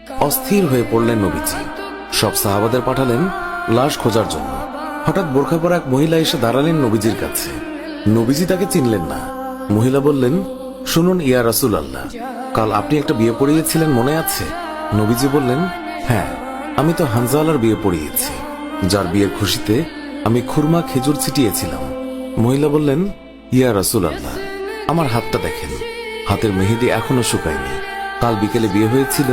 অস্থির হয়ে পড়লেন নবীজি। সব সাহাবাদের পাঠালেন লাশ খোঁজার জন্য। হঠাৎ বোরখা পরা এক মহিলা এসে দাঁড়ালেন নবীজির কাছে। নবীজি তাকে চিনলেন না। মহিলা বললেন, শুনুন ইয়া রাসূলুল্লাহ, কাল আপনি একটা বিয়ে পড়িয়েছিলেন মনে আছে? নবীজি বললেন, হ্যাঁ, আমি তো হানজালার বিয়ে পড়িয়েছি, যার বিয়ের খুশিতে আমি খুরমা খেজুর ছিটিয়েছিলাম। মহিলা বললেন, ইয়া রাসূলুল্লাহ, আমার হাতটা দেখেন, হাতের মেহেদি এখনো শুকায়নি। কাল বিকেলে বিয়ে হয়েছিল,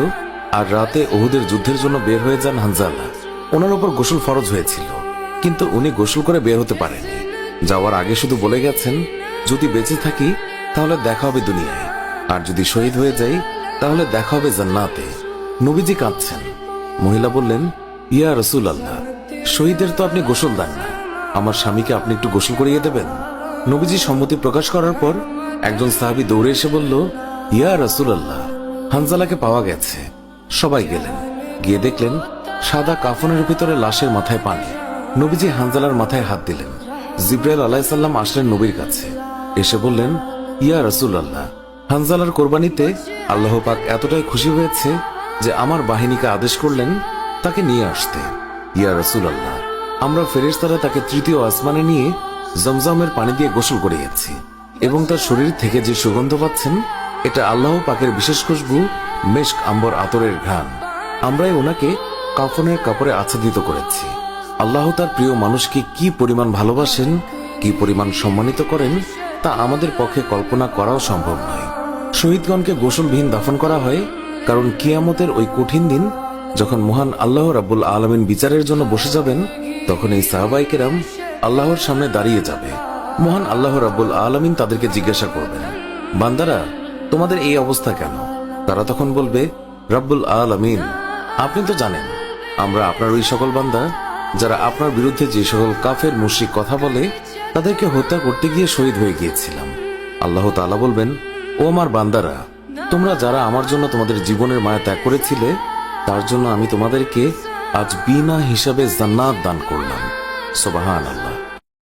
আর রাতে উহুদের যুদ্ধের জন্য বের হয়ে যান হানজালা। ওনার উপর গোসল ফরজ হয়েছিল, কিন্তু উনি গোসল করে বের হতে পারেননি। যাওয়ার আগে শুধু বলে গেছেন, যদি বেঁচে থাকি তাহলে দেখা হবে দুনিয়ায়, আর যদি শহীদ হয়ে যাই তাহলে দেখা হবে জান্নাতে। নবীজি কাঁদছেন। মহিলা বললেন, ইয়া রাসূলুল্লাহ, শহীদের তো আপনি গোসল দেন না, আমার স্বামীকে আপনি একটু গোসল করিয়ে দেবেন। নবীজি সম্মতি প্রকাশ করার পর একজন সাহাবী দৌড়ে এসে বলল, ইয়া রাসূলুল্লাহ, হানজালাকে পাওয়া গেছে। সবাই গেলেন, গিয়ে দেখলেন সাদা কাফনের ভিতরে লাশের মাথায় পানি। নবীজি হানজালার মাথায় হাত দিলেন। জিবরাইল আলাইহিস সালাম আসলেন নবীর কাছে, এসে বললেন, ইয়া রাসূলুল্লাহ, হানজালার কোরবানিতে আল্লাহ পাক এতটাই খুশি হয়েছে যে আমার বাহিনীকে আদেশ করলেন তাকে নিয়ে আসতে। ইয়া রাসূলুল্লাহ, আমরা ফেরেশতারা তাকে তৃতীয় আসমানে নিয়ে জমজমের পানি দিয়ে গোসল করিয়েছি, এবং তার শরীর থেকে যে সুগন্ধ পাচ্ছেন এটা আল্লাহ পাকের বিশেষ খুশবু, মেশক আম্বর আতরের ঘ্রাণ। আমরাই ওনাকে কাফনের কাপড়ে আচ্ছাদিত করেছি। আল্লাহ তার প্রিয় মানুষকে কি পরিমাণ ভালোবাসেন, কি পরিমাণ সম্মানিত করেন, তা আমাদের পক্ষে কল্পনা করাও সম্ভব নয়। শহীদগণকে গোসলবিহীন দাফন করা হয়, কারণ কিয়ামতের ওই কঠিন দিন যখন মহান আল্লাহ রাব্বুল আলামিন বিচারের জন্য বসে যাবেন, তখন এই সাহাবায়ে কেরাম আল্লাহর সামনে দাঁড়িয়ে যাবে। মহান আল্লাহ রাব্বুল আলামিন তাদেরকে জিজ্ঞাসা করবেন, বান্দারা, তোমাদের এই অবস্থা কেন? তারা তখন বলবে, রাব্বুল আলামিন, আপনি তো জানেন আমরা আপনার ওই সকল বান্দা যারা আপনার বিরুদ্ধে যে সকল কাফের মুশরিক কথা বলে তাদেরকে হত্যা করতে গিয়ে শহীদ হয়ে গিয়েছিলাম। আল্লাহ তাআলা বলবেন, ও আমার বান্দারা, তোমরা যারা আমার জন্য তোমাদের জীবনের মায়া ত্যাগ করেছিলে, তার জন্য আমি তোমাদেরকে আজ বিনা হিসাবে জান্নাত দান করলাম। সুবহানাল্লাহ।